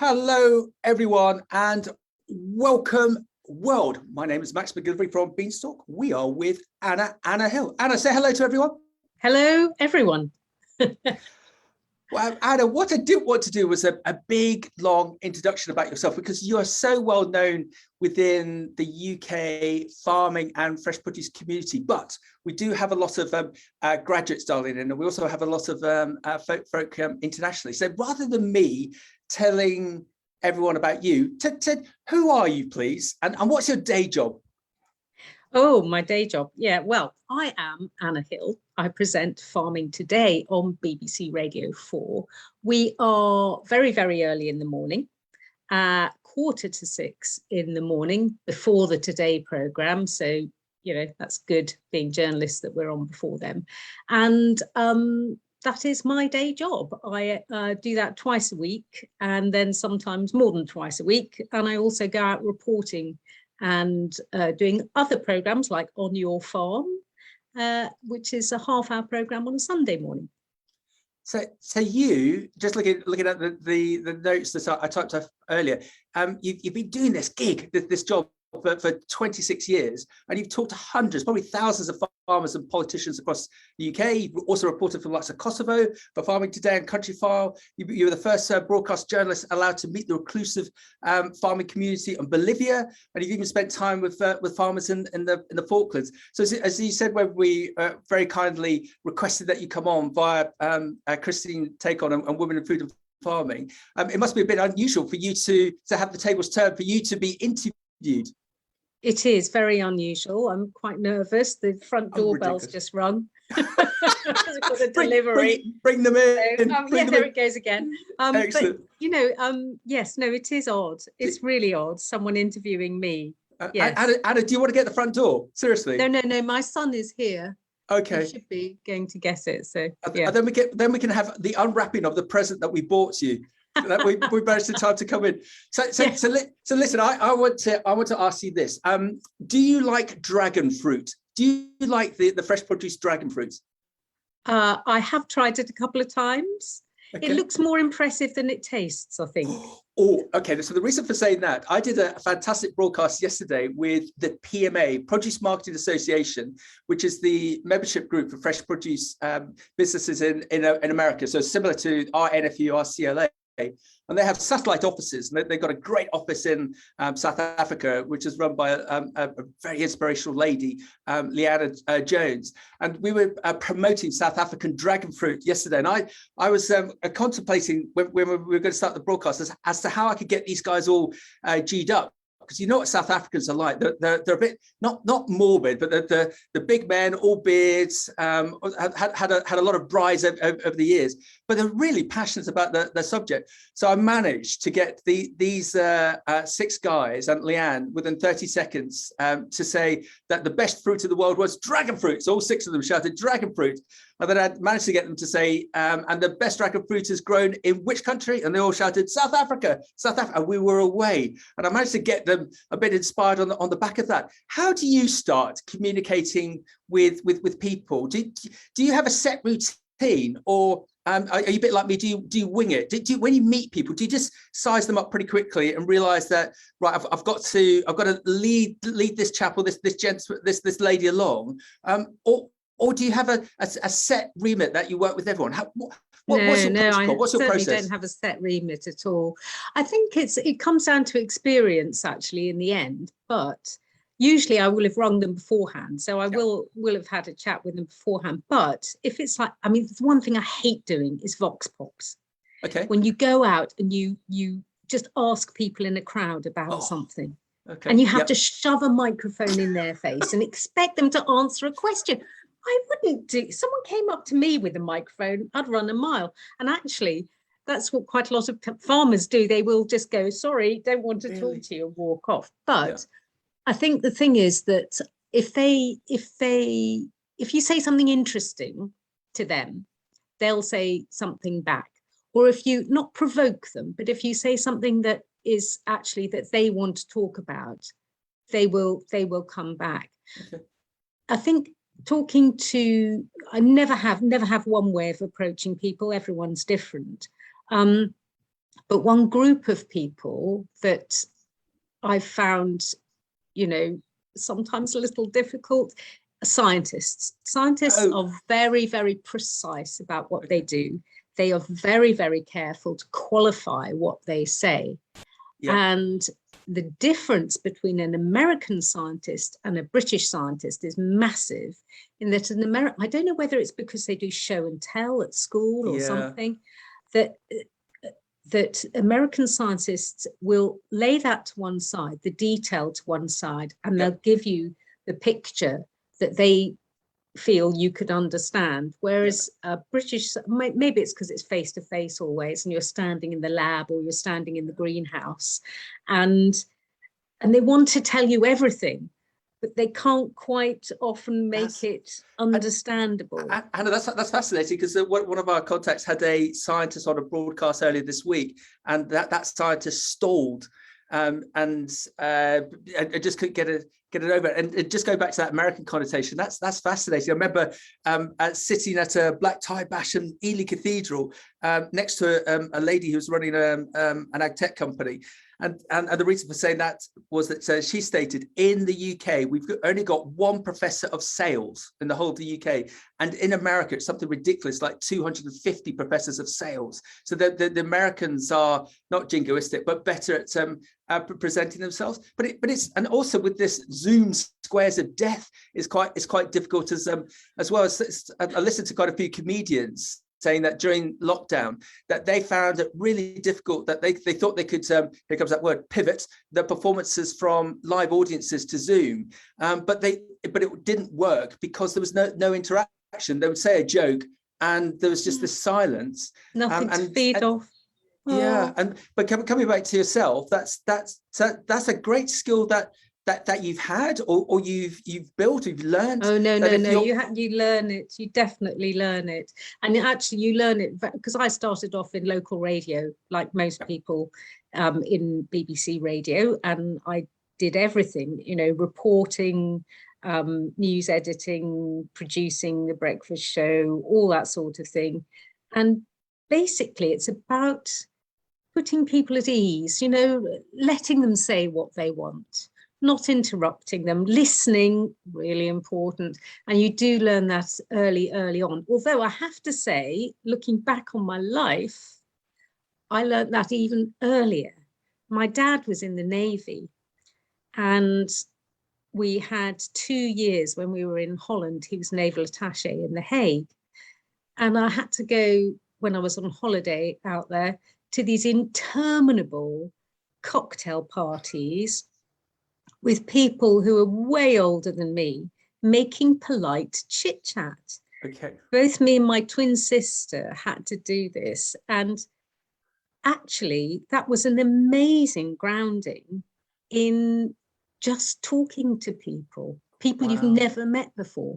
Hello, everyone, and welcome, world. My name is Max McGilvery from Beanstalk. We are with Anna Hill. Anna, say hello to everyone. Hello, everyone. Well, Anna, what I didn't want to do was a big, long introduction about yourself, because you are so well known within the UK farming and fresh produce community. But we do have a lot of graduates dialing in, and we also have a lot of folk internationally. So rather than me telling everyone about you, Ted, who are you, please? And what's your day job? Oh, my day job. Yeah, well, I am Anna Hill. I present Farming Today on BBC Radio 4. We are very, very early in the morning, 5:45 in the morning before the Today programme. So, you know, that's good being journalists that we're on before them. And that is my day job. I do that twice a week, and then sometimes more than twice a week. And I also go out reporting and doing other programmes like On Your Farm, which is a half-hour programme on a Sunday morning. So you, just looking at the notes that I typed up earlier, you've been doing this gig, this job for 26 years, and you've talked to hundreds, probably thousands of farmers and politicians across the UK. You've also reported for the likes of Kosovo, for Farming Today and Countryfile. You were the first broadcast journalist allowed to meet the reclusive farming community in Bolivia, and you've even spent time with farmers in the Falklands. So as you said, when we very kindly requested that you come on via Christine Take On and Women in Food and Farming, it must be a bit unusual for you to have the tables turned, for you to be interviewed. It is very unusual. I'm quite nervous. The front doorbell's just rung. Got a delivery. Bring them in. So, there it goes again. Excellent. But, you know, yes, no, it is odd. It's really odd. Someone interviewing me. Yes. Anna, do you want to get the front door? Seriously? No. My son is here. Okay. He should be going to get it. So yeah. And then we can have the unwrapping of the present that we bought you. That we managed the time to come in. So listen, I want to ask you this. Do you like dragon fruit? Do you like the fresh produce dragon fruit? I have tried it a couple of times. Okay. It looks more impressive than it tastes, I think. Oh, okay. So the reason for saying that, I did a fantastic broadcast yesterday with the PMA, Produce Marketing Association, which is the membership group for fresh produce businesses in America. So similar to our NFU, our CLA. And they have satellite offices, and they've got a great office in South Africa, which is run by a very inspirational lady, Leanna Jones. And we were promoting South African dragon fruit yesterday. And I was contemplating when we were going to start the broadcast as to how I could get these guys all G'd up. Because you know what South Africans are like. They're a bit not morbid, but the big men, all beards, had a lot of brides over the years, but they're really passionate about the subject. So I managed to get these 6 guys and Leanne within 30 seconds to say that the best fruit in the world was dragon fruit. So all 6 of them shouted dragon fruit. And then I managed to get them to say, and the best dragon fruit is grown in which country? And they all shouted, South Africa, South Africa. And we were away. And I managed to get them a bit inspired on the back of that. How do you start communicating with people? Do you have a set routine, or are you a bit like me? Do you wing it? When you meet people, do you just size them up pretty quickly and realize that, right, I've got to lead this chap or this gent, this lady along, or do you have a set remit that you work with everyone? What's your protocol? What's your process? I don't have a set remit at all. I think it comes down to experience, actually, in the end. But usually I will have rung them beforehand. So I will have had a chat with them beforehand. But if it's like, I mean, the one thing I hate doing is vox pops. Okay. When you go out and you just ask people in a crowd about something. Okay. And you have to shove a microphone in their face and expect them to answer a question. I wouldn't do. Someone came up to me with a microphone, I'd run a mile. And actually, that's what quite a lot of farmers do. They will just go, sorry, don't want to talk to you, and walk off. But I think the thing is that if you say something interesting to them, they'll say something back. Or if you not provoke them, but if you say something that is actually that they want to talk about, they will come back. Okay. I think talking to, I never have one way of approaching people. Everyone's different. But one group of people that I found, sometimes a little difficult, scientists. Scientists are very, very precise about what they do. They are very, very careful to qualify what they say. Yep. And the difference between an American scientist and a British scientist is massive, in that I don't know whether it's because they do show and tell at school or something, that American scientists will lay that to one side, the detail to one side, and they'll give you the picture that they feel you could understand. Whereas British, maybe it's because it's face to face always, and you're standing in the lab or you're standing in the greenhouse, and they want to tell you everything, but they can't quite often make it understandable. Hannah, that's fascinating, because one of our contacts had a scientist on a broadcast earlier this week, and that scientist stalled and just couldn't get it over. And just go back to that American connotation, that's fascinating. I remember sitting at a black tie bash in Ely Cathedral next to a lady who was running an ag tech company. And the reason for saying that was that she stated, in the UK, we've only got one professor of sales in the whole of the UK. And in America, it's something ridiculous, like 250 professors of sales. So the Americans are not jingoistic, but better at presenting themselves. But it's, and also with this Zoom squares of death is quite difficult as well. As I listened to quite a few comedians saying that during lockdown, that they found it really difficult, that they thought they could, here comes that word, pivot the performances from live audiences to Zoom, but it didn't work because there was no interaction. They would say a joke and there was just this silence. Nothing to feed off. Yeah, but coming back to yourself, that's a great skill that you've had, or you've built, you've learned. Oh no, you learn it. You definitely learn it, and actually you learn it because I started off in local radio, like most people, in BBC Radio, and I did everything, reporting, news editing, producing the breakfast show, all that sort of thing. And basically, it's about putting people at ease, letting them say what they want, not interrupting them, listening, really important. And you do learn that early on. Although I have to say, looking back on my life, I learned that even earlier. My dad was in the Navy, and we had 2 years when we were in Holland. He was naval attaché in The Hague. And I had to go, when I was on holiday out there, to these interminable cocktail parties with people who are way older than me, making polite chit chat. Okay. Both me and my twin sister had to do this. And actually, that was an amazing grounding in just talking to people you've never met before.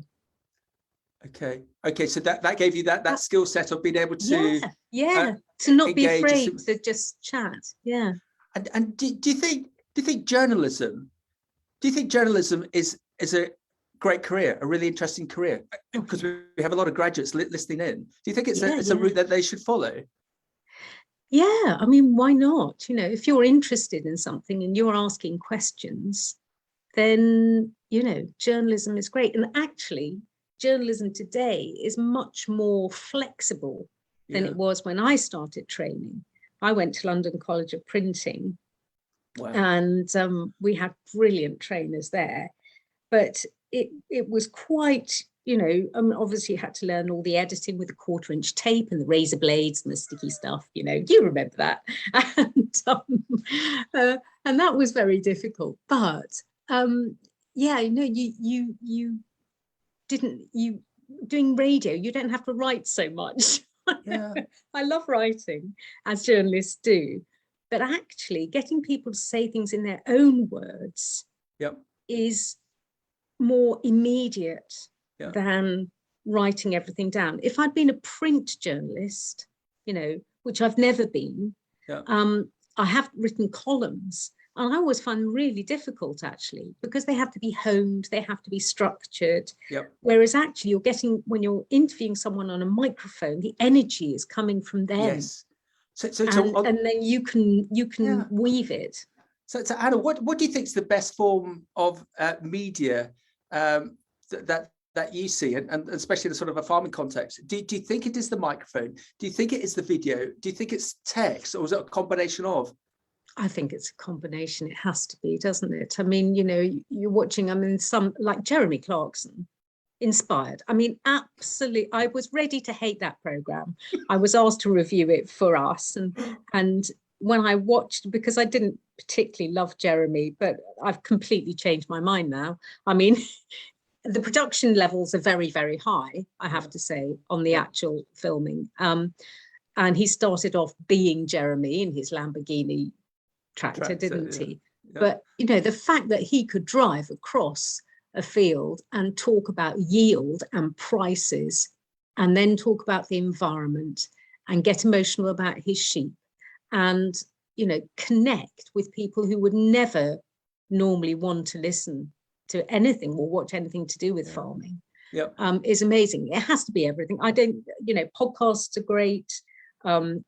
Okay, so that gave you that skill set of being able to to not be afraid to just chat. Yeah. And do you think journalism is a great career, a really interesting career? Because we have a lot of graduates listening in. Do you think it's a route that they should follow? Yeah, I mean, why not? If you're interested in something and you're asking questions, then journalism is great. And actually, journalism today is much more flexible than it was when I started training. I went to London College of Printing. Wow. And we had brilliant trainers there, but it was quite, obviously you had to learn all the editing with the 1/4-inch tape and the razor blades and the sticky stuff, you remember that. And that was very difficult. But you doing radio, you don't have to write so much. Yeah. I love writing, as journalists do. But actually getting people to say things in their own words is more immediate than writing everything down. If I'd been a print journalist, which I've never been, I have written columns, and I always find them really difficult, actually, because they have to be honed, they have to be structured. Whereas actually you're getting, when you're interviewing someone on a microphone, the energy is coming from them. Yes. And then you can weave it. So Anna, what do you think is the best form of media that you see, and especially in a sort of a farming context? Do you think it is the microphone? Do you think it is the video? Do you think it's text, or is it a combination of? I think it's a combination. It has to be, doesn't it? I mean, you know, you're watching, I mean, some like Jeremy Clarkson, Inspired. I mean, absolutely. I was ready to hate that program. I was asked to review it for us, and when I watched, because I didn't particularly love Jeremy, but I've completely changed my mind now. I mean, the production levels are very, very high, I have to say, on the actual filming. And he started off being Jeremy in his Lamborghini tractor, didn't he? Yeah. But, you know, the fact that he could drive across a field and talk about yield and prices, and then talk about the environment and get emotional about his sheep, and, you know, connect with people who would never normally want to listen to anything or watch anything to do with farming, is amazing. It has to be everything. I don't, you know, podcasts are great.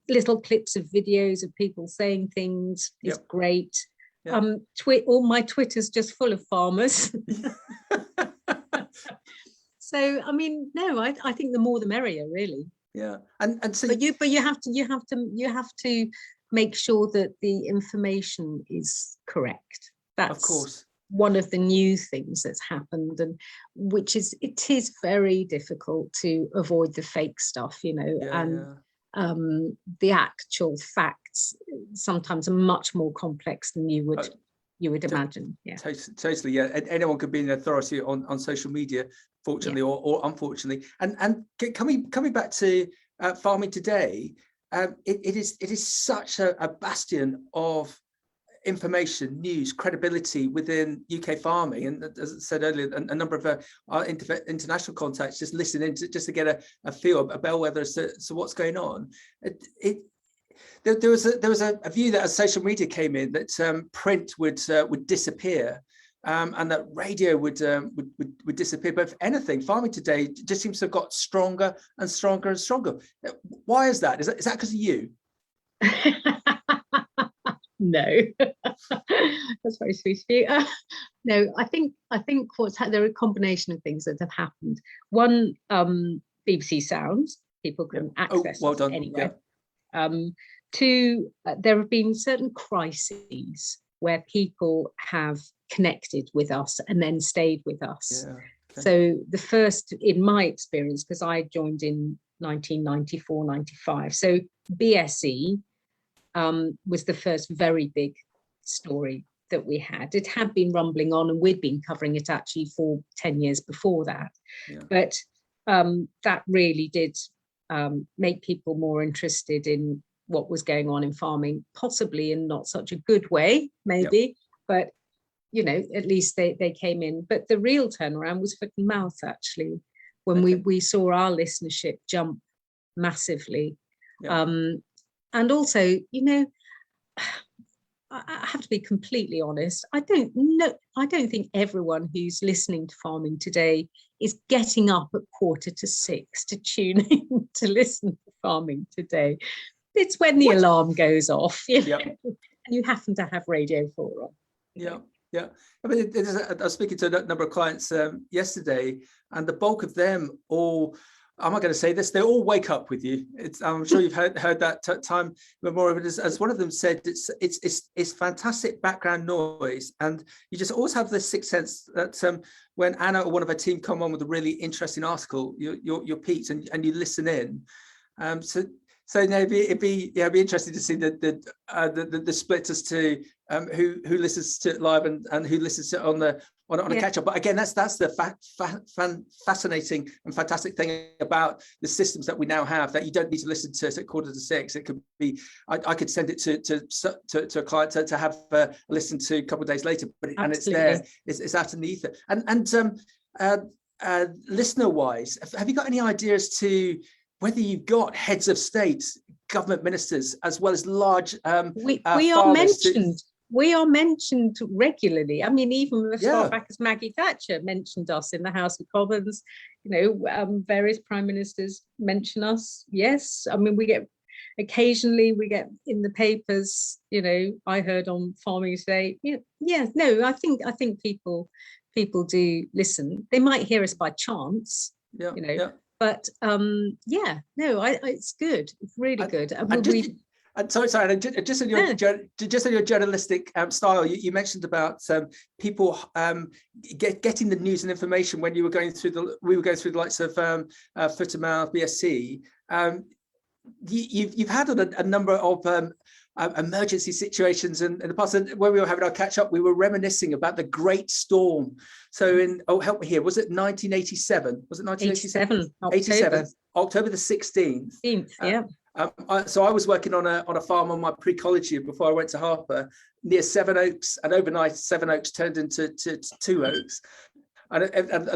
Little clips of videos of people saying things is great. All my Twitter's just full of farmers. So I mean, no, I think the more the merrier, really. Yeah, and so but you have to make sure that the information is correct. That's of course one of the new things that's happened, and it is very difficult to avoid the fake stuff, you know, the actual facts sometimes are much more complex than you would imagine. Yeah, totally. Yeah, and anyone could be an authority on social media, fortunately or unfortunately. And coming back to Farming Today, it is such a bastion of information, news, credibility within UK farming, and as I said earlier, a number of our international contacts just listen in just to get a feel, a bellwether as to what's going on. There was a view that as social media came in, that print would disappear, and that radio would disappear. But if anything, Farming Today just seems to have got stronger and stronger and stronger. Why is that? Is that because of you? No, that's very sweet of you. No, I think there are a combination of things that have happened. One, BBC Sounds, people can access us anywhere. Two, there have been certain crises where people have connected with us and then stayed with us. So the first, in my experience, because I joined in 1994-95, so BSE was the first very big story that we had. It had been rumbling on, and we'd been covering it actually for 10 years before that. But that really did make people more interested in what was going on in farming, possibly in not such a good way, maybe, but, you know, at least they came in. But the real turnaround was foot and mouth, actually, when we saw our listenership jump massively. And also, you know, I have to be completely honest. I don't think everyone who's listening to Farming Today is getting up at 5:45 to tune in to listen to Farming Today. It's when the alarm goes off, you know, and you happen to have Radio 4 on. Yeah. I mean, I was speaking to a number of clients yesterday, and the bulk of them all, I'm not going to say this, they all wake up with you. I'm sure you've heard that time memorial, as one of them said, it's fantastic background noise, and you just always have this sixth sense that when Anna or one of her team come on with a really interesting article, you're piqued and you listen in. So no, it'd be interesting to see the split as to who listens to it live and who listens to it on a catch up. But again, that's the fascinating and fantastic thing about the systems that we now have, that you don't need to listen to it at 5:45. It could be I could send it to a client to have a listen to a couple of days later, but and it's there, it's out in the ether. And listener wise, have you got any ideas to whether you've got heads of state, government ministers, as well as large we are mentioned. We are mentioned regularly. I mean, even as far back as Maggie Thatcher mentioned us in the House of Commons. You know, various prime ministers mention us. Yes, I mean, we get occasionally we get in the papers, you know, I heard on Farming Today. No, I think people do listen. They might hear us by chance, you know, but it's good. It's really good. Sorry, just in your journalistic style, you mentioned about people getting the news and information when we were going through the likes of Foot and Mouth, BSC. You've had a number of emergency situations in the past, and when we were having our catch up, we were reminiscing about the Great Storm. So help me here, was it 1987? Was it 1987? 87, October the 16th. Yeah. So I was working on a farm on my pre-college year before I went to Harper near Seven Oaks, and overnight Seven Oaks turned into Two Oaks. And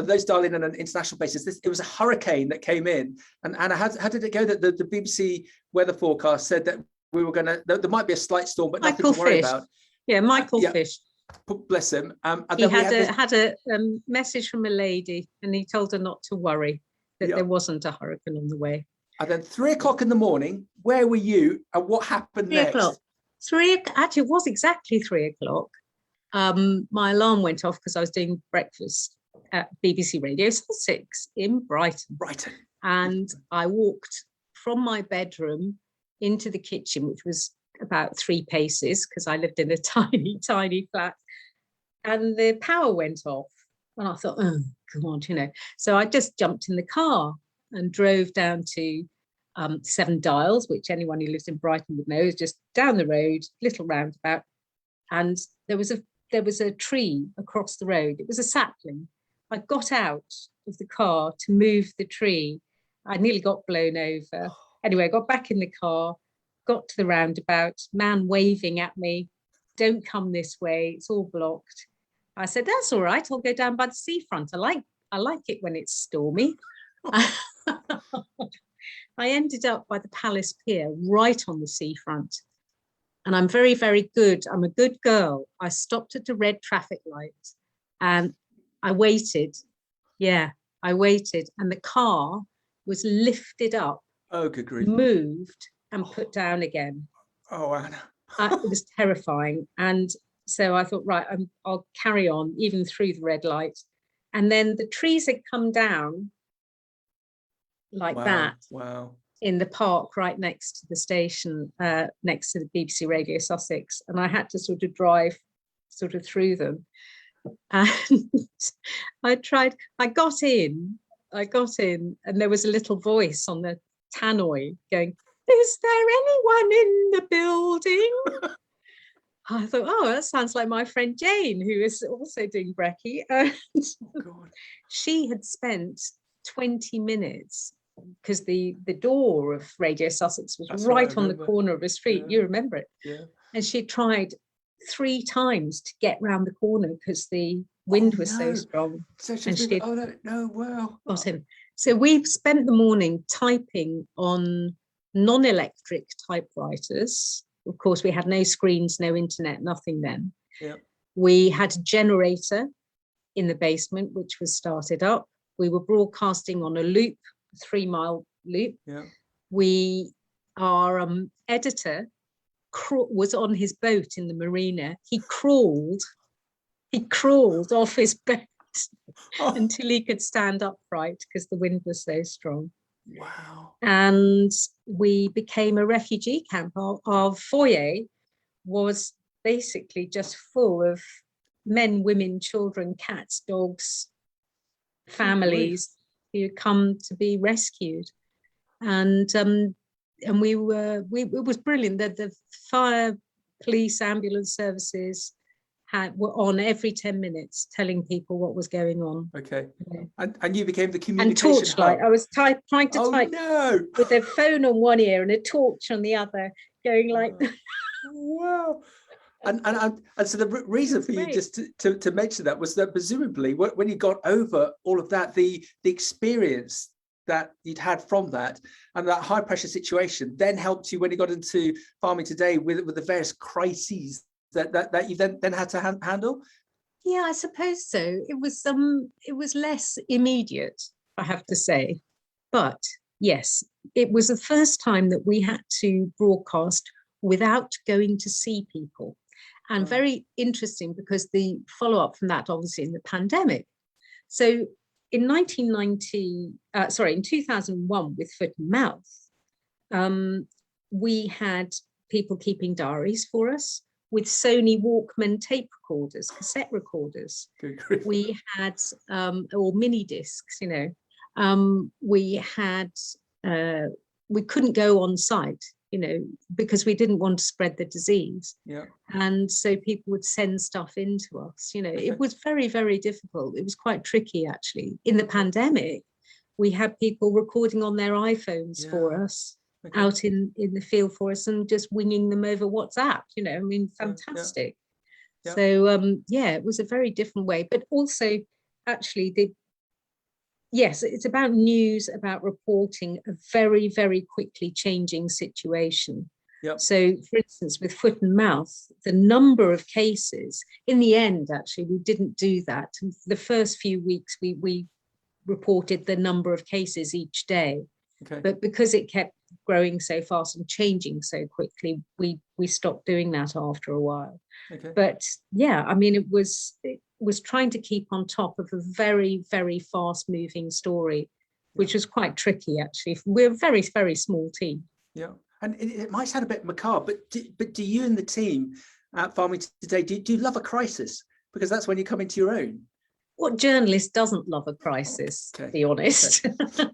those dialing in on an international basis, it was a hurricane that came in. And Anna, how did it go? That the BBC weather forecast said that we were there might be a slight storm, but nothing to worry about. Yeah, Michael Fish. Bless him. He had a message from a lady, and he told her not to worry, that there wasn't a hurricane on the way. And then 3 o'clock in the morning, where were you and what happened next? 3 o'clock. Actually, it was exactly 3 o'clock. My alarm went off because I was doing breakfast at BBC Radio Sussex in Brighton. And I walked from my bedroom into the kitchen, which was about 3 paces because I lived in a tiny, tiny flat. And the power went off. And I thought, oh, God, you know. So I just jumped in the car and drove down to Seven Dials, which anyone who lives in Brighton would know is just down the road, little roundabout. And there was a tree across the road. It was a sapling. I got out of the car to move the tree. I nearly got blown over. Anyway, I got back in the car, got to the roundabout, man waving at me, don't come this way, it's all blocked. I said, that's all right, I'll go down by the seafront. I like it when it's stormy. I ended up by the Palace Pier, right on the seafront. And I'm very, very good. I'm a good girl. I stopped at a red traffic light and I waited. Yeah, I waited. And the car was lifted up, good grief, moved and put down again. Oh, Anna. It was terrifying. And so I thought, right, I'll carry on even through the red light. And then the trees had come down like that. Wow. In the park right next to the station, next to the BBC Radio Sussex. And I had to sort of drive through them. And I got in, and there was a little voice on the tannoy going, is there anyone in the building? I thought, oh, that sounds like my friend Jane, who is also doing brekkie. And she had spent 20 minutes because the door of Radio Sussex was right on the corner of a street. You remember it? Yeah. And she tried 3 times to get round the corner because the wind was so strong. So she got him. So we've spent the morning typing on non-electric typewriters. Of course, we had no screens, no internet, nothing then. Yeah. We had a generator in the basement, which was started up. We were broadcasting on a loop, 3-mile loop. Yeah. Our editor was on his boat in the marina. He crawled off his boat until he could stand upright because the wind was so strong. Wow. And we became a refugee camp. Our foyer was basically just full of men, women, children, cats, dogs, families who had come to be rescued. And it was brilliant that the fire, police, ambulance services were on every 10 minutes telling people what was going on. Okay. And you became the communication and torchlight. hub. I was trying to type with a phone on one ear and a torch on the other, going like wow. And so the reason for you just to mention that was that presumably when you got over all of that, the experience that you'd had from that and that high pressure situation then helped you when you got into Farming Today with the various crises that you then had to handle. Yeah, I suppose so. It was less immediate, I have to say, but yes, it was the first time that we had to broadcast without going to see people. And very interesting, because the follow-up from that, obviously, in the pandemic. So in 2001, with Foot and Mouth, we had people keeping diaries for us with Sony Walkman tape recorders, cassette recorders. We had, or mini discs, we had, we couldn't go on site, because we didn't want to spread the disease. Yeah. And so people would send stuff into us, It was very, very difficult. It was quite tricky, actually. In the pandemic, we had people recording on their iPhones for us, out in the field for us, and just winging them over WhatsApp, fantastic. Yeah. So, it was a very different way. But also, actually, yes, it's about news, about reporting a very, very quickly changing situation. Yep. So, for instance, with Foot and Mouth, the number of cases, in the end, actually, we didn't do that. The first few weeks, we reported the number of cases each day. Okay. But because it kept growing so fast and changing so quickly, we stopped doing that after a while. Okay. But yeah, it was trying to keep on top of a very, very fast moving story, which was quite tricky, actually. We're a very, very small team. Yeah. And it might sound a bit macabre, but do you and the team at Farming Today, do you love a crisis? Because that's when you come into your own. What journalist doesn't love a crisis, to be honest? Okay.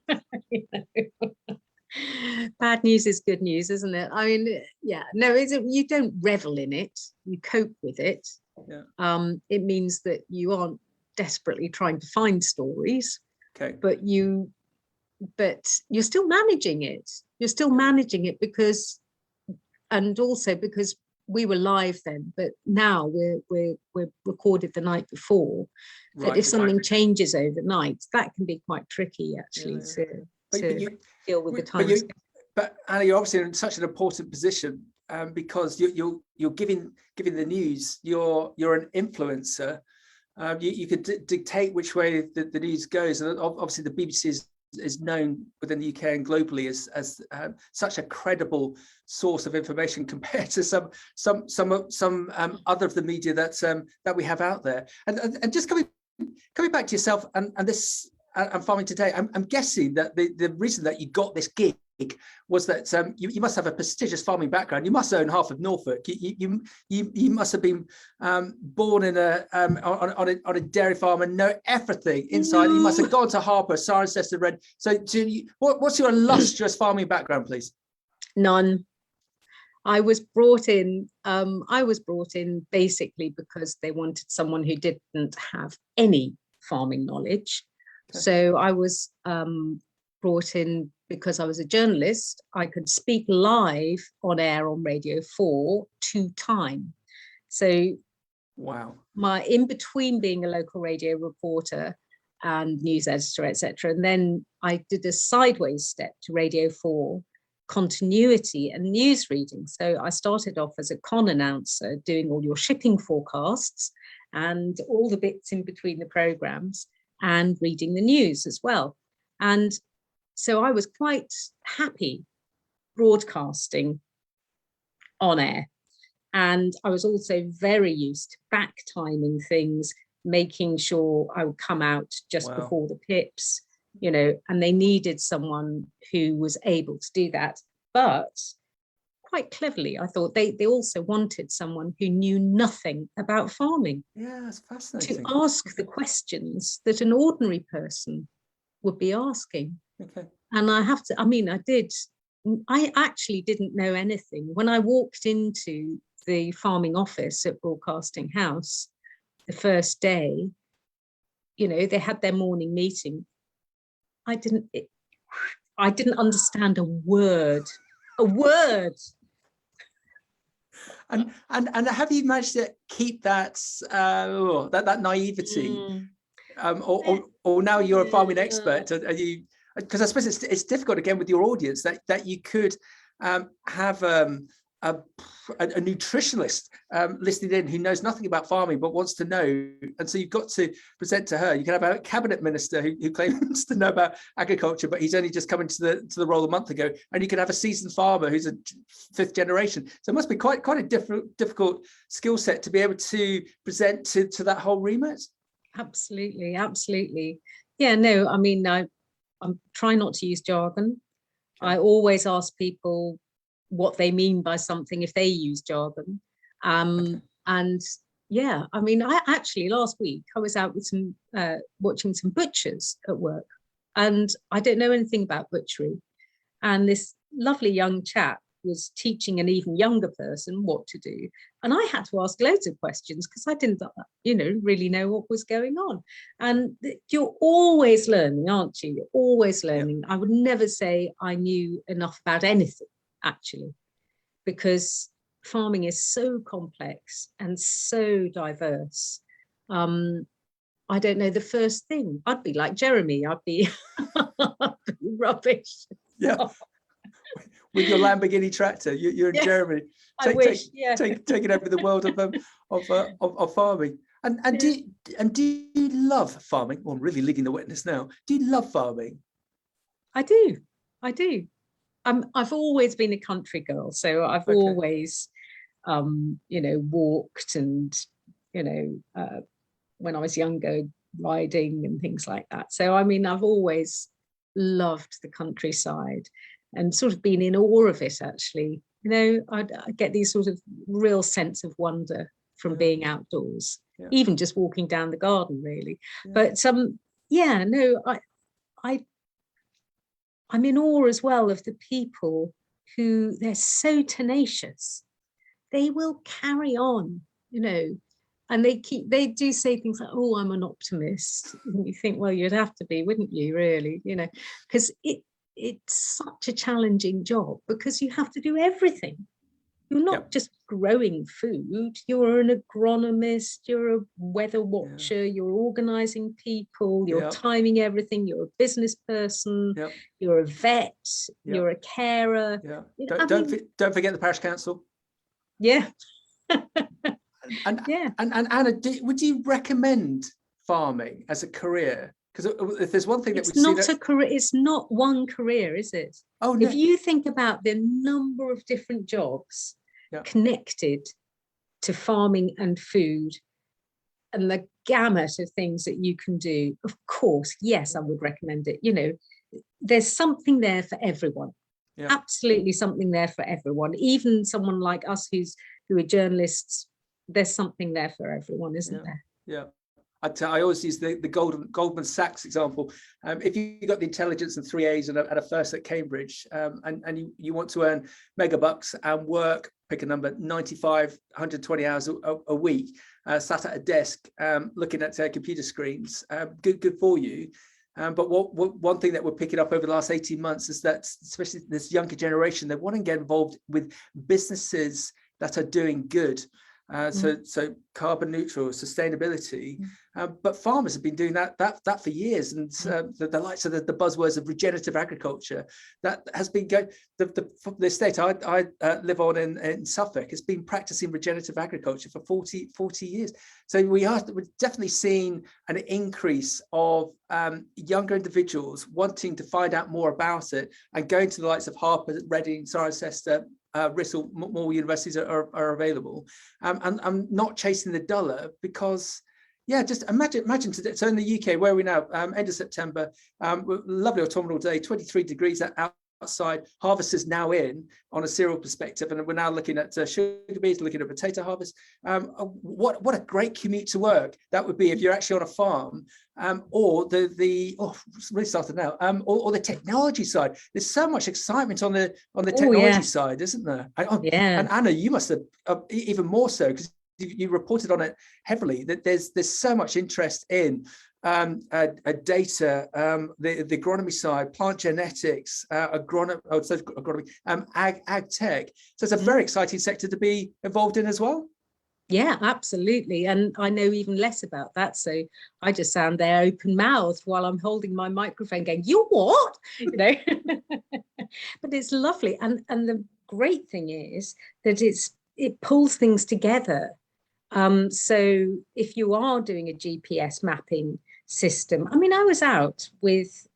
Bad news is good news, isn't it? You don't revel in it, you cope with it. Yeah. It means that you aren't desperately trying to find stories, but you're still managing it. You're still managing it because we were live then, but now we're recorded the night before. That if something changes overnight, that can be quite tricky, actually, to deal with the times. But Anna, you're obviously in such an important position because you're giving the news. You're an influencer. You could dictate which way the news goes, and obviously the BBC is known within the UK and globally as such a credible source of information compared to some other of the media that we have out there. And just coming back to yourself and this and Farming Today, I'm guessing that the reason that you got this gig was that you must have a prestigious farming background. You must own half of Norfolk. You must have been born in on a dairy farm and know everything inside. No. You must have gone to Harper, Cirencester, Red. So, what's your illustrious farming background, please? None. I was brought in basically because they wanted someone who didn't have any farming knowledge. Okay. So I was brought in because I was a journalist. I could speak live on air on Radio 4 to time. So wow. In between being a local radio reporter and news editor, etc., and then I did a sideways step to Radio 4 continuity and news reading. So I started off as a con announcer, doing all your shipping forecasts and all the bits in between the programs, and reading the news as well. And so I was quite happy broadcasting on air. And I was also very used to back timing things, making sure I would come out just before the pips, and they needed someone who was able to do that. But quite cleverly, I thought they also wanted someone who knew nothing about farming. Yeah, that's fascinating. To ask the questions that an ordinary person would be asking. Okay. And I actually didn't know anything. When I walked into the farming office at Broadcasting House the first day, they had their morning meeting. I didn't understand a word. And have you managed to keep that naivety, or now you're a farming expert? Are you? Because I suppose it's difficult again with your audience that you could have nutritionalist listening in who knows nothing about farming but wants to know, and so you've got to present to her. You can have a cabinet minister who claims to know about agriculture, but he's only just come into the role a month ago, and you can have a seasoned farmer who's a fifth generation. So it must be quite a difficult skill set to be able to present to that whole remit. Absolutely. Yeah, no, I mean, I'm trying not to use jargon. I always ask people what they mean by something if they use jargon. And yeah, I mean, I actually last week I was out with some watching some butchers at work, and I don't know anything about butchery, and this lovely young chap was teaching an even younger person what to do, and I had to ask loads of questions because I didn't really know what was going on. And you're always learning, aren't you? You're always learning. I would never say I knew enough about anything, actually, because farming is so complex and so diverse. I don't know the first thing. I'd be like Jeremy. I'd be rubbish. Yeah. With your Lamborghini tractor, you're in Germany. Taking over the world of farming. And do you love farming? Well, I'm really leading the witness now. Do you love farming? I do. I've always been a country girl, so I've always, walked and, when I was younger, riding and things like that. So, I mean, I've always loved the countryside and sort of been in awe of it, actually. I get these sort of real sense of wonder from being outdoors, even just walking down the garden, really. Yeah. But I'm in awe as well of the people who they're so tenacious. They will carry on, and they do say things like, "Oh, I'm an optimist." And you think, well, you'd have to be, wouldn't you, really? Because it's such a challenging job because you have to do everything. You're not just growing food, you're an agronomist, you're a weather watcher, you're organising people, you're timing everything, you're a business person, you're a vet, you're a carer. Don't forget the parish council. Yeah. And Anna, would you recommend farming as a career? Because if there's one thing that it's not one career, is it? Oh, no. If you think about the number of different jobs connected to farming and food and the gamut of things that you can do, of course, yes, I would recommend it. There's something there for everyone. Absolutely something there for everyone. Even someone like us who are journalists, there's something there for everyone, isn't there? Yeah. I always use the Goldman Sachs example. If you got the intelligence and 3 A's and a first at Cambridge, and you want to earn megabucks and work, pick a number, 95, 120 hours a week, sat at a desk looking at computer screens, good for you. But one thing that we're picking up over the last 18 months is that, especially this younger generation, they want to get involved with businesses that are doing good. So carbon neutral, sustainability, but farmers have been doing that for years, and the likes of the buzzwords of regenerative agriculture that has been going. The estate I live on in Suffolk has been practicing regenerative agriculture for 40 years. So we're definitely seeing an increase of younger individuals wanting to find out more about it and going to the likes of Harper, Reading, Cirencester, Bristol, more universities are available, and I'm not chasing the dollar because just imagine today. So in the UK, where are we now? End of September, lovely autumnal day, 23 degrees outside. Harvest is now in on a cereal perspective, and we're now looking at sugar beets, looking at potato harvest. What a great commute to work that would be if you're actually on a farm, or really started now, or the technology side. There's so much excitement on the technology side, isn't there? And Anna, you must have even more so, because you reported on it heavily, that there's so much interest in data, the agronomy side, plant genetics, agronomy, ag tech. So it's a very exciting sector to be involved in as well. Yeah, absolutely. And I know even less about that. So I just stand there open mouthed while I'm holding my microphone going, "You what?" But it's lovely. And great thing is that it pulls things together. So if you are doing a GPS mapping system, I mean, I was out with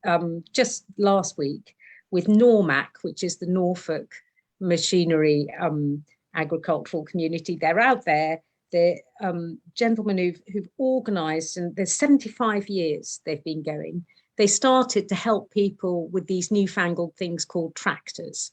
just last week with Normac, which is the Norfolk machinery agricultural community. They're out there. The gentlemen who've organised, and there's 75 years they've been going. They started to help people with these newfangled things called tractors.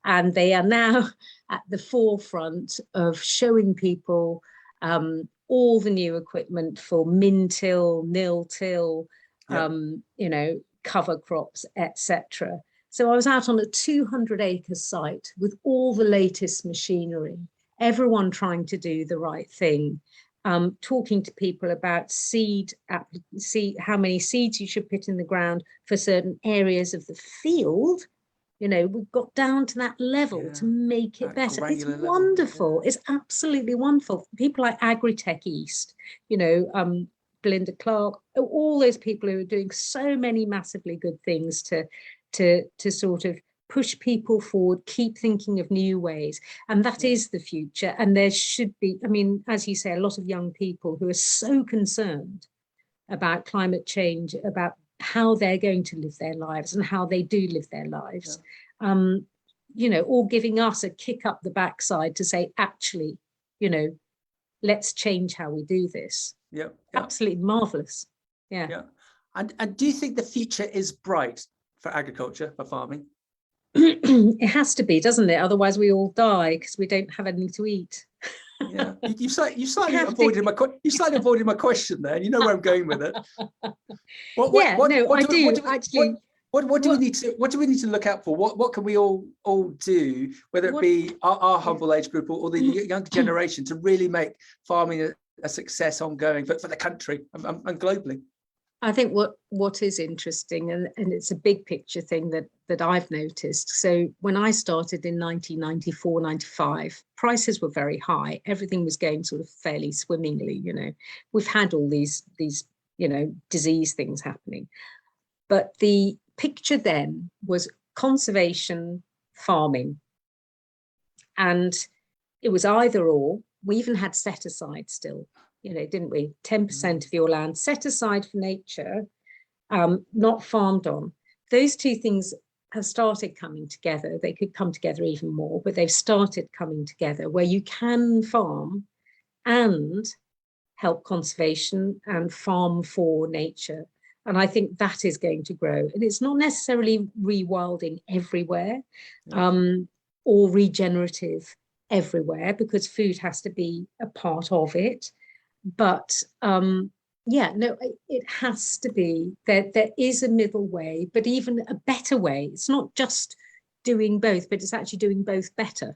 And they are now at the forefront of showing people all the new equipment for min-till, nil-till, cover crops, etc. So I was out on a 200-acre site with all the latest machinery, everyone trying to do the right thing, talking to people about seed, how many seeds you should put in the ground for certain areas of the field. We've got down to that level to make it better. It's wonderful. It's absolutely wonderful. People like Agritech East, Belinda Clark, all those people who are doing so many massively good things to sort of push people forward, keep thinking of new ways. And that is the future. And there should be, I mean, as you say, a lot of young people who are so concerned about climate change, about how they're going to live their lives and how they do live their lives, or giving us a kick up the backside to say, actually, let's change how we do this. Absolutely marvelous. And do you think the future is bright for agriculture, for farming? It has to be, doesn't it? Otherwise we all die because we don't have anything to eat. You slightly avoided my question there. You know where I'm going with it. What do we need to look out for? What can we all do, whether it be our humble age group or the younger generation, to really make farming a success ongoing for the country and globally? I think what is interesting, and it's a big picture thing that I've noticed. So when I started in 1994, 95, prices were very high. Everything was going sort of fairly swimmingly. We've had all these disease things happening, but the picture then was conservation farming, and it was either or. We even had set aside still, didn't we? 10% of your land set aside for nature, not farmed on. Those two things have started coming together. They could come together even more, but they've started coming together where you can farm and help conservation and farm for nature. And I think that is going to grow. And it's not necessarily rewilding everywhere or regenerative everywhere, because food has to be a part of it. But it has to be. There is a middle way, but even a better way. It's not just doing both, but it's actually doing both better.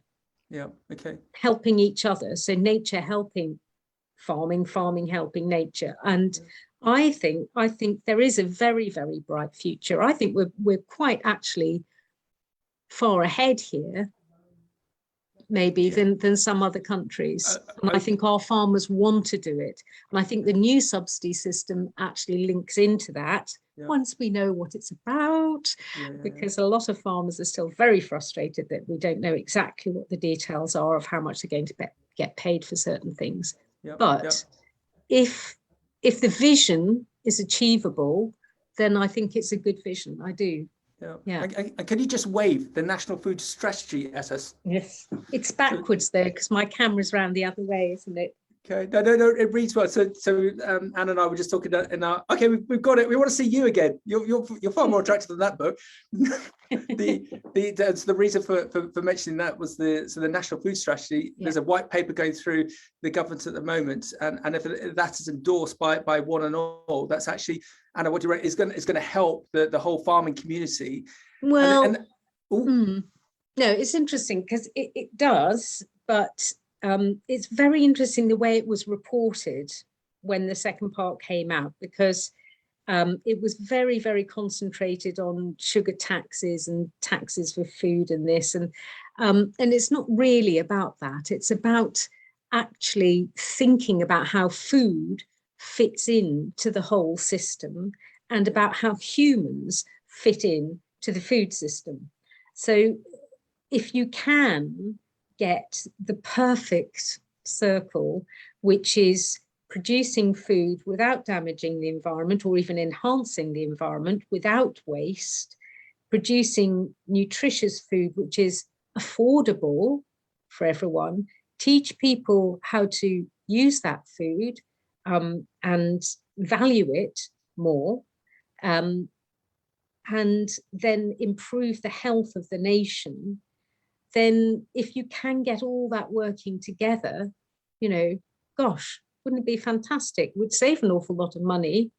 Helping each other. So nature helping farming helping nature. And I think there is a very, very bright future. I think we're quite actually far ahead here, maybe than some other countries. And I think our farmers want to do it. And I think the new subsidy system actually links into that once we know what it's about, because a lot of farmers are still very frustrated that we don't know exactly what the details are of how much they're going to get paid for certain things. But if the vision is achievable, then I think it's a good vision. I do. And can you just wave the National Food Strategy at us? Yes, it's backwards though, because my camera's round the other way, isn't it? Okay, no, it reads well. So Anne and I were just talking in our. Okay, we've got it. We want to see you again. You're far more attractive than that book. The reason for mentioning that was the National Food Strategy. There's a white paper going through the government at the moment, and if that is endorsed by one and all, that's actually, Anna, what you wrote is going to help the whole farming community. Well, no, it's interesting because it does, but. It's very interesting the way it was reported when the second part came out, because it was very, very concentrated on sugar taxes and taxes for food and this. And it's not really about that. It's about actually thinking about how food fits in to the whole system and about how humans fit in to the food system. So if you can get the perfect circle, which is producing food without damaging the environment or even enhancing the environment, without waste, producing nutritious food which is affordable for everyone, teach people how to use that food and value it more, and then improve the health of the nation, then if you can get all that working together, gosh, wouldn't it be fantastic? We'd save an awful lot of money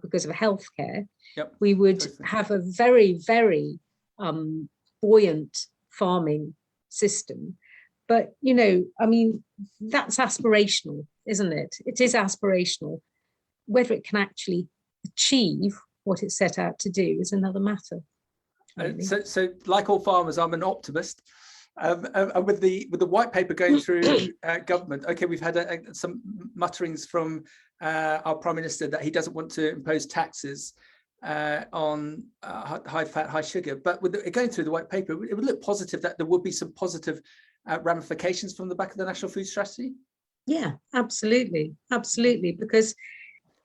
because of healthcare. Yep. We would have a very, very buoyant farming system. But, that's aspirational, isn't it? It is aspirational. Whether it can actually achieve what it's set out to do is another matter. Really. So like all farmers, I'm an optimist. And with the white paper going through government, okay, we've had some mutterings from our Prime Minister that he doesn't want to impose taxes on high fat, high sugar. But with it going through the white paper, it would look positive that there would be some positive ramifications from the back of the National Food Strategy. Yeah, absolutely. Because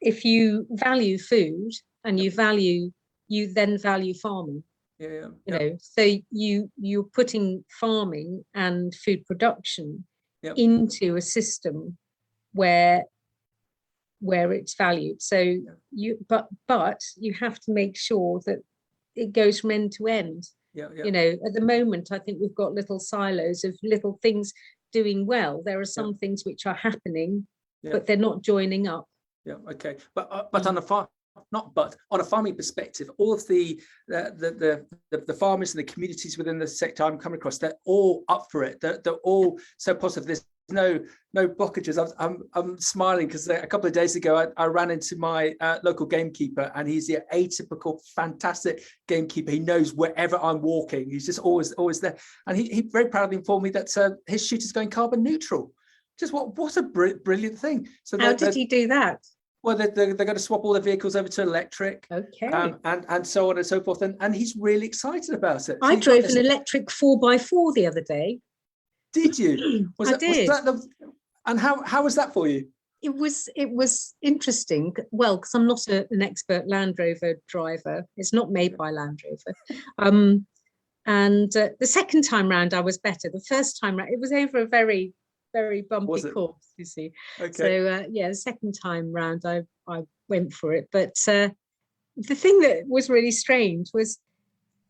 if you value food and you then value farming. So you're putting farming and food production into a system where it's valued. So but you have to make sure that it goes from end to end. At the moment, I think we've got little silos of little things doing well. There are some things which are happening, but they're not joining up. Okay. But on a farm. On a farming perspective, all of the farmers and the communities within the sector I'm coming across, they're all up for it. They're all so positive. There's no blockages. I'm smiling because a couple of days ago I ran into my local gamekeeper, and he's the atypical, fantastic gamekeeper. He knows wherever I'm walking. He's just always there, and he very proudly informed me that his shoot is going carbon neutral. Just what a brilliant thing. So how did he do that? Well, they're going to swap all their vehicles over to electric, and so on and so forth. And he's really excited about it. I drove an electric 4x4 the other day. Did you? I did. And how was that for you? It was interesting. Well, because I'm not an expert Land Rover driver. It's not made by Land Rover. And the second time round, I was better. The first time round, it was over a very, very bumpy course, you see. Okay. So the second time round I went for it, but the thing that was really strange was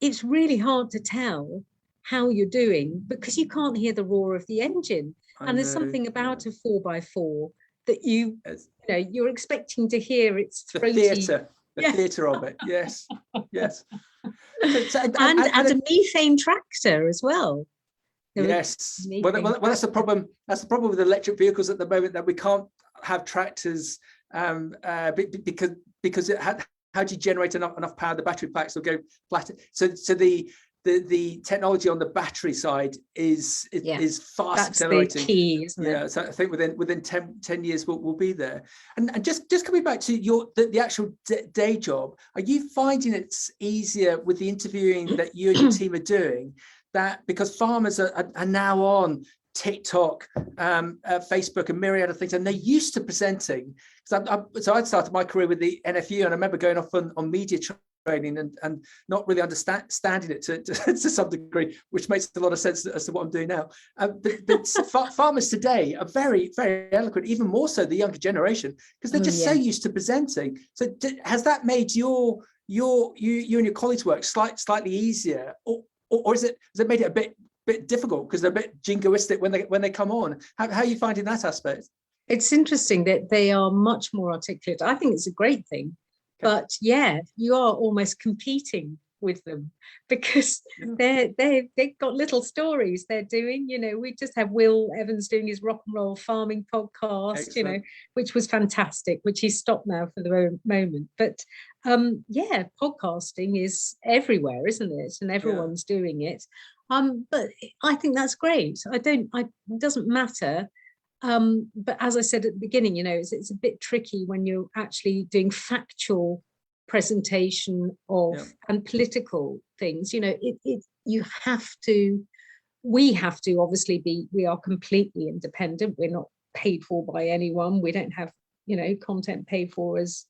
it's really hard to tell how you're doing because you can't hear the roar of the engine. And there's something about a 4x4 that you're expecting to hear. Its throaty, the theatre of it. Yes. and a methane tractor as well. Yes. Well, that's the problem. That's the problem with electric vehicles at the moment, that we can't have tractors because how do you generate enough power? The battery packs will go flat. So the technology on the battery side is fast accelerating. The key, isn't it? Yeah. So I think within 10 years we'll be there. And just coming back to the actual day job, are you finding it's easier with the interviewing that you and your team are doing? That because farmers are now on TikTok, Facebook, and myriad of things, and they're used to presenting. So I started my career with the NFU, and I remember going off on media training and not really understanding it to some degree, which makes a lot of sense as to what I'm doing now. But farmers today are very, very eloquent, even more so the younger generation, because they're just so used to presenting. So has that made you and your colleagues' work slightly easier, or has it made it a bit difficult because they're a bit jingoistic when they come on? How are you finding that aspect? It's interesting that they are much more articulate. I think it's a great thing, but you are almost competing with them because they've got little stories they're doing. We just had Will Evans doing his rock and roll farming podcast. Excellent. Which was fantastic, which he's stopped now for the moment. But podcasting is everywhere, isn't it? And everyone's doing it. But I think that's great. It doesn't matter. But as I said at the beginning, it's a bit tricky when you're actually doing factual presentation of and political things. You have to we have to obviously we are completely independent. We're not paid for by anyone. We don't have, content paid for as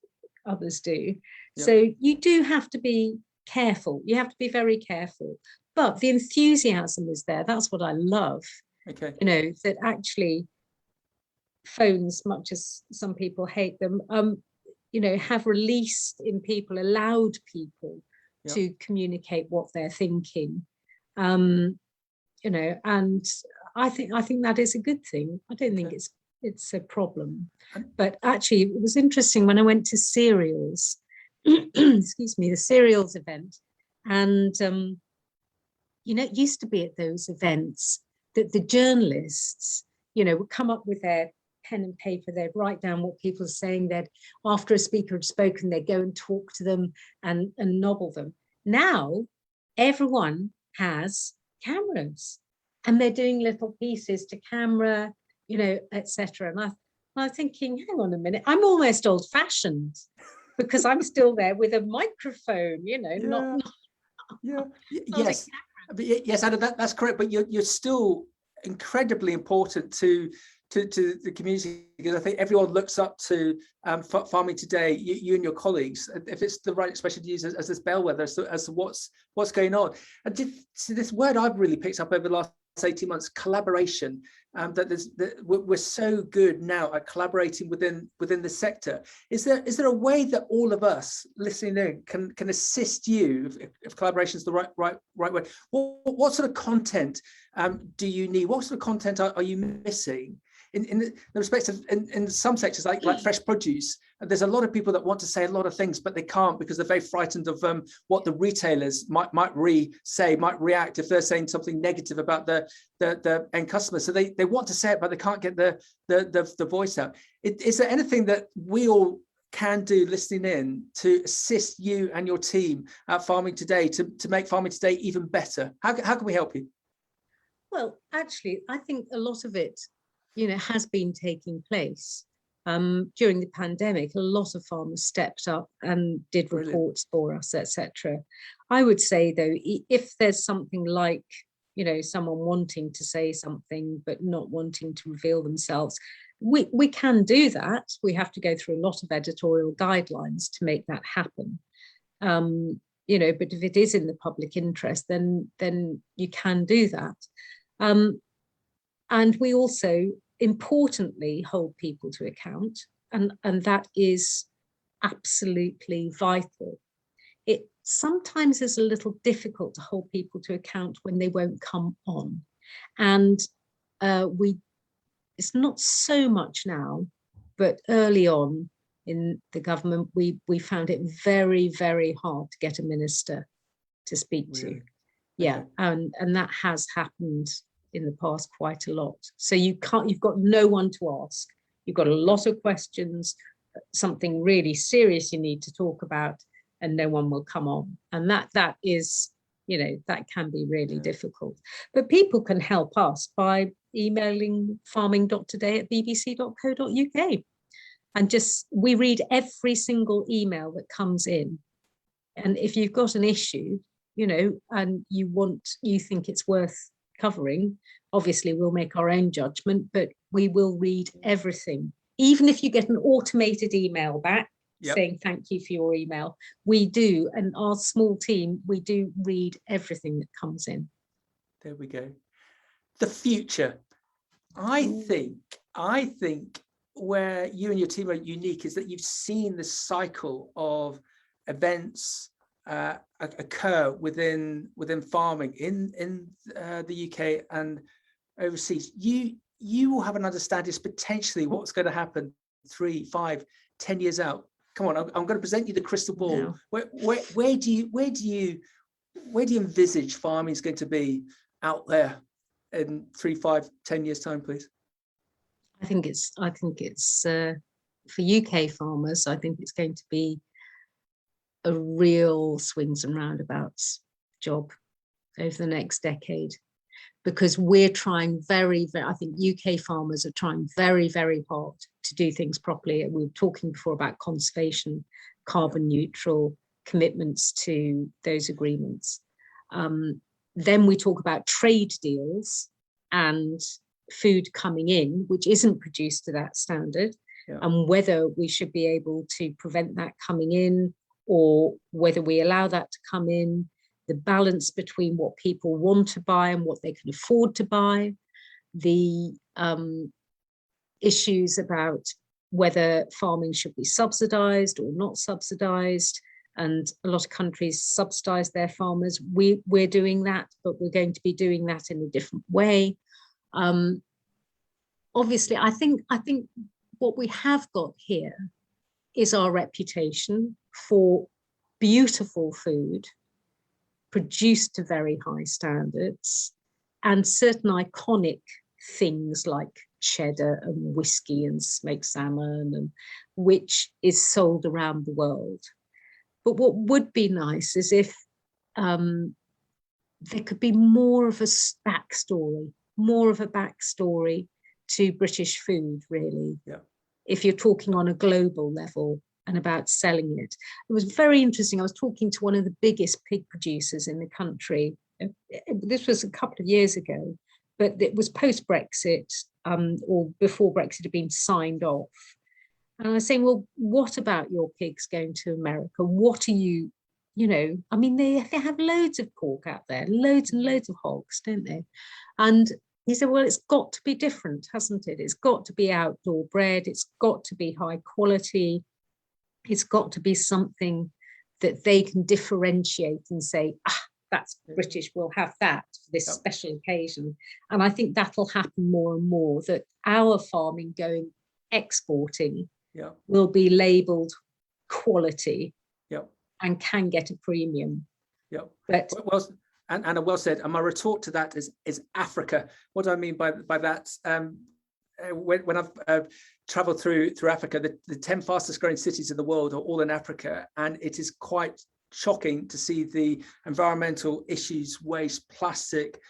others do. Yep. So you do have to be careful. You have to be very careful. But the enthusiasm is there. That's what I love. Okay. That actually phones, much as some people hate them, have released in people, allowed people to communicate what they're thinking. And I think that is a good thing. I don't think it's a problem. But actually, it was interesting when I went to cereals, excuse me, the cereals event, and it used to be at those events that the journalists, would come up with their pen and paper, they'd write down what people are saying, they'd, after a speaker had spoken, they'd go and talk to them and nobble them. Now, everyone has cameras and they're doing little pieces to camera, etc. And I'm thinking, hang on a minute, I'm almost old-fashioned because I'm still there with a microphone, not yes. Yes, Anna, that's correct. But you're still incredibly important to the community, because I think everyone looks up to Farming Today, you and your colleagues, if it's the right expression to use, as this bellwether as to what's going on. And this word I've really picked up over the last 18 months, collaboration, that we're so good now at collaborating within the sector. Is there a way that all of us listening in can assist you, if collaboration is the right way? What sort of content do you need? What sort of content are you missing? In the respect of in some sectors like fresh produce, there's a lot of people that want to say a lot of things, but they can't because they're very frightened of what the retailers might react if they're saying something negative about the end customer. So they want to say it, but they can't get the voice out. Is there anything that we all can do listening in to assist you and your team at Farming Today to make Farming Today even better? How can we help you? Well, actually, I think a lot of it has been taking place. During the pandemic, a lot of farmers stepped up and did reports for us, etc. I would say, though, if there's something like, someone wanting to say something but not wanting to reveal themselves, we can do that. We have to go through a lot of editorial guidelines to make that happen. But if it is in the public interest, then you can do that. And we also importantly hold people to account, and that is absolutely vital. It sometimes is a little difficult to hold people to account when they won't come on, and it's not so much now, but early on in the government we found it very, very hard to get a minister to speak to. Yeah, and that has happened in the past quite a lot. So you've got no one to ask. You've got a lot of questions, something really serious you need to talk about, and no one will come on. And that is, that can be really difficult. But people can help us by emailing farming.today@bbc.co.uk. And we read every single email that comes in. And if you've got an issue, and you think it's worth covering, obviously we'll make our own judgment, but we will read everything. Even if you get an automated email back saying thank you for your email, we do, and our small team, we do read everything that comes in. There we go. The future. I think where you and your team are unique is that you've seen the cycle of events occur within farming in the UK and overseas. You will have an understanding of potentially what's going to happen 3, 5, 10 years out. Come on, I'm going to present you the crystal ball. Yeah. Where do you envisage farming is going to be out there in 3, 5, 10 years time, please? I think it's for UK farmers, I think it's going to be a real swings and roundabouts job over the next decade, because we're trying very, very, I think UK farmers are trying very, very hard to do things properly. We were talking before about conservation, carbon neutral commitments to those agreements. Then we talk about trade deals and food coming in, which isn't produced to that standard, and whether we should be able to prevent that coming in or whether we allow that to come in, the balance between what people want to buy and what they can afford to buy, the issues about whether farming should be subsidized or not subsidized. And a lot of countries subsidize their farmers. We're doing that, but we're going to be doing that in a different way. Obviously, I think what we have got here is our reputation for beautiful food produced to very high standards, and certain iconic things like cheddar and whiskey and smoked salmon, and which is sold around the world. But what would be nice is if there could be more of a backstory to British food, really. Yeah. If you're talking on a global level and about selling it. It was very interesting. I was talking to one of the biggest pig producers in the country. This was a couple of years ago, but it was post-Brexit, or before Brexit had been signed off. And I was saying, well, what about your pigs going to America? What are you know, I mean, they have loads of pork out there, loads and loads of hogs, don't they? And he said, well, it's got to be different, hasn't it? It's got to be outdoor bred. It's got to be high quality. It's got to be something that they can differentiate and say, that's British, we'll have that for this special occasion. And I think that'll happen more and more, that our farming going exporting will be labelled quality and can get a premium. But and Anna, well said. And my retort to that is Africa. What do I mean by that? When I've traveled through Africa, the 10 fastest growing cities in the world are all in Africa, and it is quite shocking to see the environmental issues, waste, plastic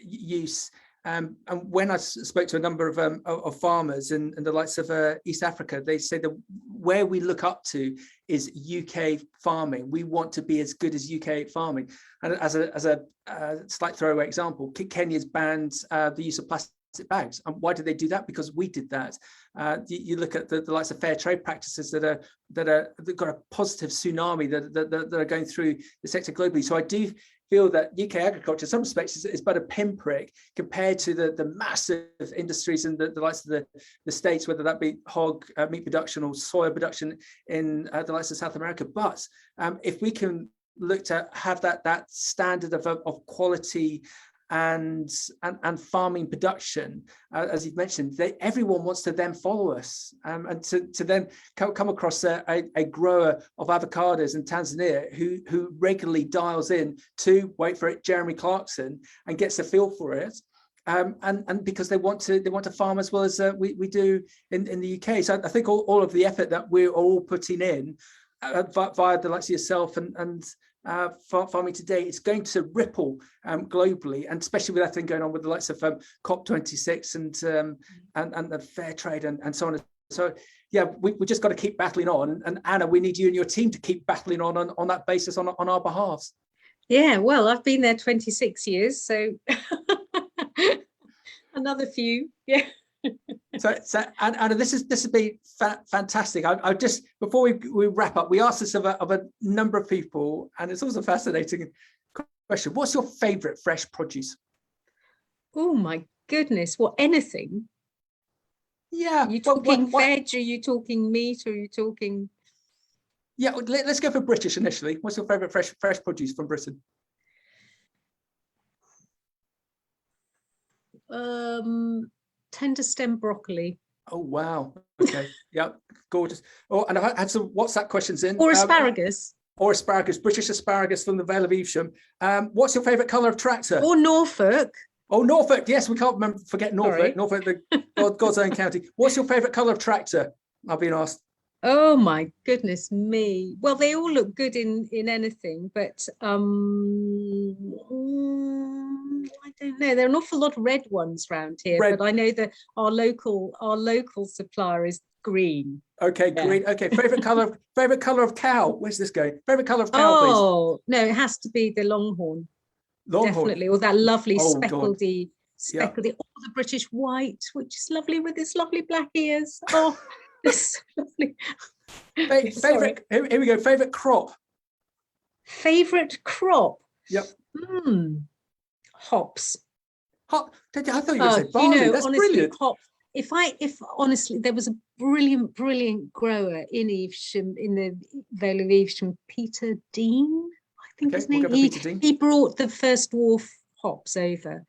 use. And when I spoke to a number of farmers in the likes of East Africa, they say that where we look up to is UK farming. We want to be as good as UK farming. And as a slight throwaway example, Kenya's banned the use of plastic bags. And why did they do that? Because we did that. You look at the likes of fair trade practices that got a positive tsunami that are going through the sector globally. So I do feel that UK agriculture, in some respects, is but a pinprick compared to the massive industries in the likes of the States, whether that be hog meat production or soya production in the likes of South America. But if we can look to have that standard of quality and farming production, as you've mentioned, everyone wants to then follow us, and to then come across a grower of avocados in Tanzania who regularly dials in to, wait for it, Jeremy Clarkson, and gets a feel for it, and because they want to farm as well as we do in the UK. So I think all of the effort that we're all putting in via the likes of yourself and Farming Today, it's going to ripple globally, and especially with that thing going on with the likes of COP26 and the fair trade and so on. So yeah, we just got to keep battling on. And Anna, we need you and your team to keep battling on that basis on our behalf. Yeah, well, I've been there 26 years, so another few. Yeah. So Anna, this has been fantastic. I just, before we wrap up, we asked this of a number of people, and it's also a fascinating question. What's your favourite fresh produce? Oh my goodness! Well, anything. Yeah. Are you talking veg? Are you talking meat? Or are you talking? Yeah, let's go for British initially. What's your favourite fresh produce from Britain? Tender stem broccoli. Oh wow! Okay, yeah, gorgeous. Oh, and I've had some WhatsApp questions in. Or asparagus. British asparagus from the Vale of Evesham. What's your favourite colour of tractor? Or Norfolk. Oh, Norfolk. Yes, we can't forget Norfolk. Sorry. Norfolk, God's own county. What's your favourite colour of tractor? I've been asked. Oh my goodness me. Well, they all look good in anything, but I don't know. There are an awful lot of red ones around here, but I know that our local supplier is green. Okay, green. Okay, favorite color of cow. Where's this going? Favorite color of cow, please. Oh no, it has to be the longhorn. Definitely, or that lovely speckledy, or the British white, which is lovely with its lovely black ears. Oh, it's so lovely. Favorite. Here we go. Favorite crop. Favorite crop. Yep. Hops. I thought you were going to say barley. That's honestly, brilliant. Hops. If honestly, there was a brilliant grower in Evesham, in the Vale of Evesham, Peter Dean, I think his name. He brought the first dwarf hops over,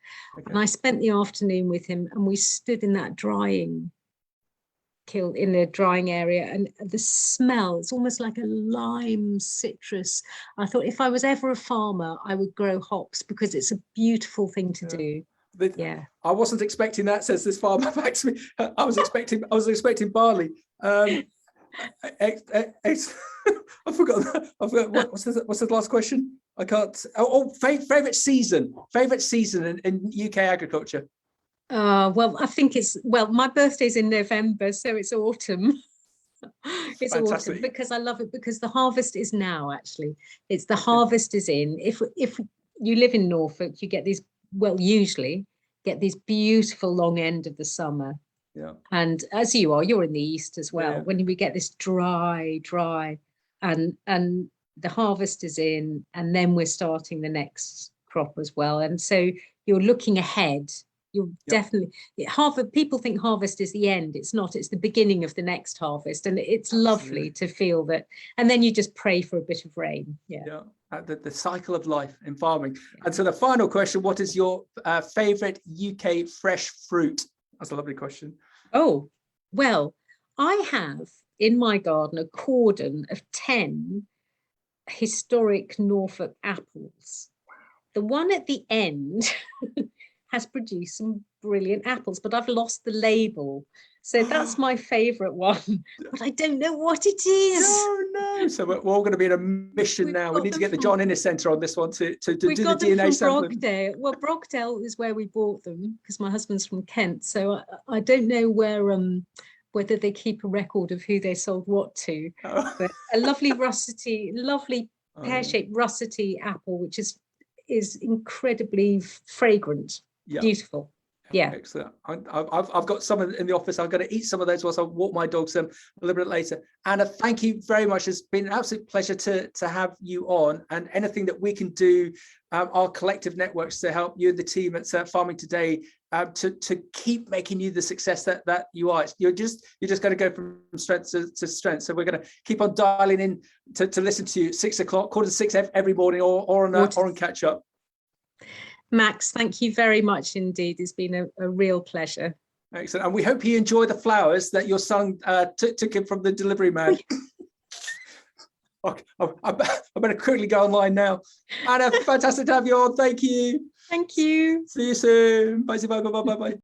and I spent the afternoon with him, and we stood in that drying area, and the smell, it's almost like a lime citrus. I thought if I was ever a farmer, I would grow hops because it's a beautiful thing to do. I wasn't expecting that, says this farmer back to me. I was expecting barley. I forgot what's the last question? I can't. Favorite season in UK agriculture. Well, I think my birthday's in November, so it's autumn. It's fantastic. Autumn because I love it, because the harvest is now. Actually, it's the harvest is in. If you live in Norfolk, you get these. Well, usually get these beautiful long end of the summer. Yeah. And as you're in the east as well. Yeah. When we get this dry, and the harvest is in, and then we're starting the next crop as well. And so you're looking ahead. You're definitely people think harvest is the end. It's not. It's the beginning of the next harvest, and it's lovely to feel that. And then you just pray for a bit of rain. Yeah. The cycle of life in farming. And so the final question: what is your favorite UK fresh fruit? That's a lovely question. Oh, well, I have in my garden a cordon of 10 historic Norfolk apples. The one at the end has produced some brilliant apples, but I've lost the label. So that's my favourite one, but I don't know what it is. No. So we're all going to be in a mission now. We need to get the John Innes Centre on this one to do the DNA sampling. Brogdale. Well, Brogdale is where we bought them because my husband's from Kent. So I don't know whether they keep a record of who they sold what to. But a lovely pear-shaped russety apple, which is incredibly fragrant, beautiful. Yeah, excellent. I've got some in the office. I'm going to eat some of those whilst I walk my dogs a little bit later. Anna, thank you very much. It's been an absolute pleasure to have you on, and anything that we can do, our collective networks, to help you and the team at Farming Today to keep making you the success that you are. You're just going to go from strength to strength. So we're going to keep on dialing in to listen to you 6 o'clock, 5:45 every morning, or on catch up. Max, thank you very much indeed. It's been a real pleasure. Excellent. And we hope you enjoy the flowers that your son took in from the delivery man. Okay, I better quickly go online now. Anna, fantastic to have you on. Thank you. Thank you. See you soon. Bye.